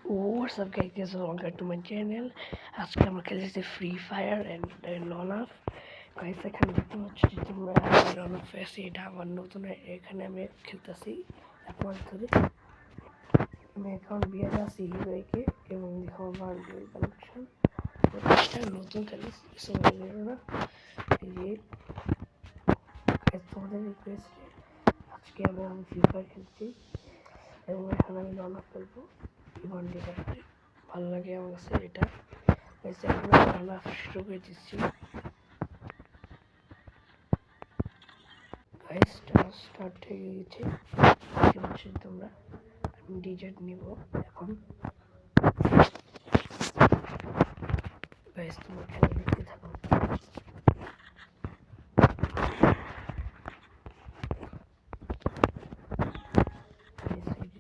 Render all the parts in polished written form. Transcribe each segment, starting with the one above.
What's up guys, welcome back to my channel. আজকে আমরা খেলেছি ফ্রি ফায়ার এন্ড লনাফ। গাইস এখানে দেখতে পাচ্ছি যে তোমরা লনাফ আছে, এটা আমার নতুন। এখানে আমি খেলতেছি এক মাস ধরে। আমি অ্যাকাউন্ট বিয়ার আছি হিরোইকে এবং দেখো আমার কালেকশন এটা নতুন খেলেছি সময় না এই যে তোমাদের রিকোয়েস্টে আজকে আমি ফ্রি ফায়ার খেলছি এবং এখানে আমি লনাফ খেলবো। ইভেন্ট যেটা ভালো লাগে আমার কাছে এটা আমরা শুরু করে দিচ্ছি। গাইস স্টার্ট হয়ে গেছে, দেখতে পাচ্ছ তোমরা। আমি ডিজেট নিব এখন। গাইস তোমরা খেলা দেখতে থাকো।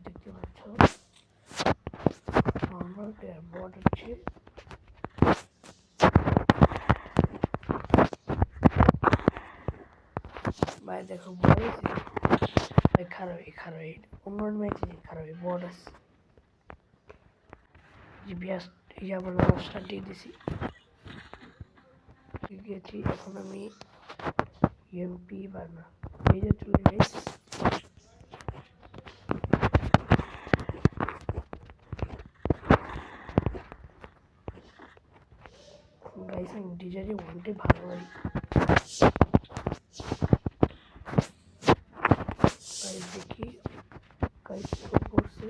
দেখতে পাচ্ছ নর্মাল প্লেয়ার বট হচ্ছে। ভাই দেখো বড় খারাপ অন্য ম্যাচে খারাপ বড় আছে জিপিএস আবার স্টার্ট দিয়ে দিছি। গেছি এখন আমি এমপি বানা এই যে চলে গেছি। গাইস আমি ডিজারে ওয়ানটে ভালো হয়। গাইস দেখি গাইস করছে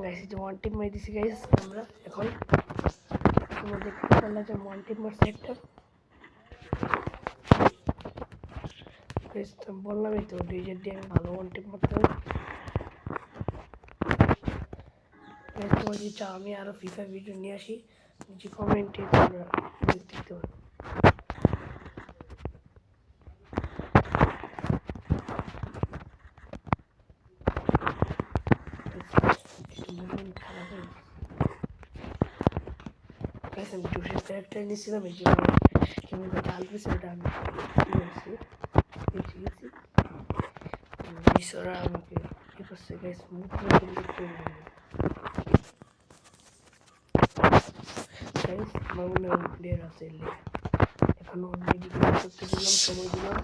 গাইস যে ওয়ান টিম মেরে দিছি। গাইস আমরা এখন তোমরা দেখতে পারলে যে ওয়ান টিম মারছে একটা। গাইস বললামই তো ডিজে দিয়ে আমি ভালো ওয়ান টিম মারতে পারি। গাইস তোমরা যদি চাও আমি আরো ফিফা ভিডিও নিয়ে আসি, নিচে কমেন্টে তোমরা দেখতে পারো। আমি জোশের ক্যারেক্টার নিয়েছিলাম এই জন্য কেমন ডাল পেয়েছে ওটা আমি নিয়েছি গেছি। ওরা আমাকে কি করছে গাইস মুখে গাইস আমার মনে হয় প্লেয়ার আছে এখন অলরেডি করতে দিলাম, সময় দিলাম।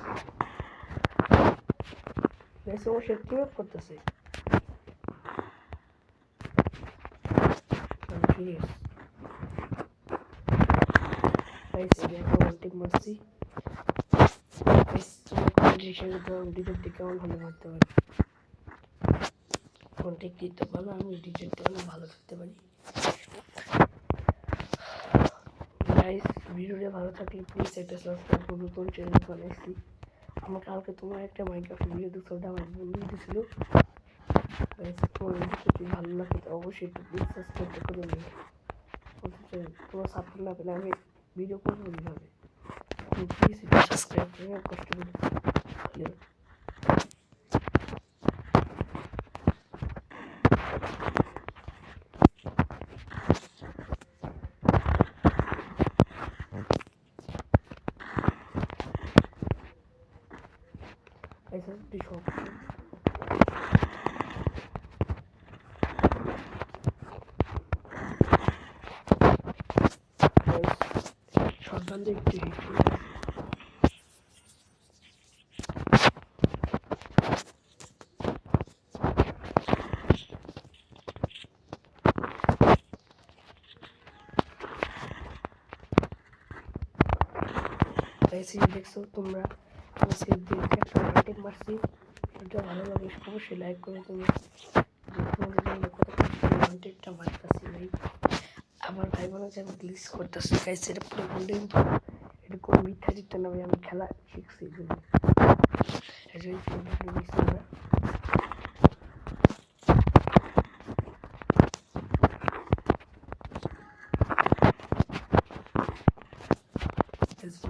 গাইস আমার সে কি করতেছে গাইস দেখো টিক মারছি। গাইস তোমরা কমেন্ট সেকশনে দাও ডিজেট কেমন ভালো মারতে পারি। কন্টেক্ট দিতে ভালো, আমি ডিজেট ভালো করতে পারি। গাইস ভিডিওটা ভালো থাকলে প্লিজ একটা সাবস্ক্রাইব করো। নতুন চ্যানেল বানাইছি। আমার কালকে তোমরা একটা মাইনক্রাফট ভিডিও দেখছো, ওটা আমার বন্ধু দিয়েছিল। গাইস তোমার যদি ভালো লাগে তো অবশ্যই একটু প্লিজ সাবস্ক্রাইব করে নিও। তোমার সাপোর্ট না পেলে আমি ভিডিও করবো কীভাবে? প্লিজ একটু সাবস্ক্রাইব করে কষ্ট করে। শটগান দিয়ে একটু হিট করে দেখছো তোমরা আজকে দিনকে একটা ওয়ানটেক মারছি। এটা ভালো লাগে অবশ্যই লাইক করে তুমি। তোমাদের জন্য কত ওয়ানটেকটা মারতেছি ভাই। আমার ভাই বোন আছে আমি গ্লিচ করতেছি। গাইস এটা পুরো গোল্ডেন, এটা কোনো মিথ্যা দিতে না ভাই, আমি খেলা শিখছি এই জন্য।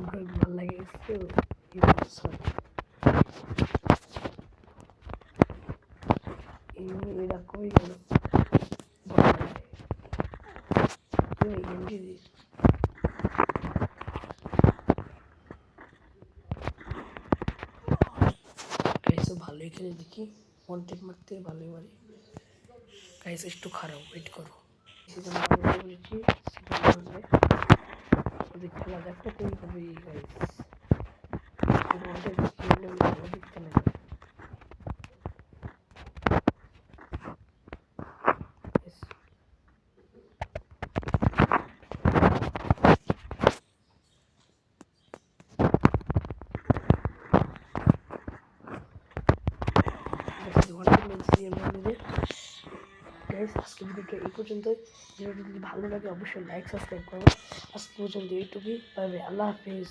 ভালো লাগে এরা কই গেল। ওয়ান্টেড মারতে ভালোই মারি। গাইস একটু খারাপ, ওয়েট করো। বলেছি ওদের খেলা দেখাতেই হবে গাইস। দেখতে না আজকে ভিডিওটা এই পর্যন্তই। ভিডিওটা যদি ভালো লাগে অবশ্যই লাইক সাবস্ক্রাইব করো। আজকে পর্যন্ত এইটুকুই। বাই বাই, আল্লাহ হাফিজ।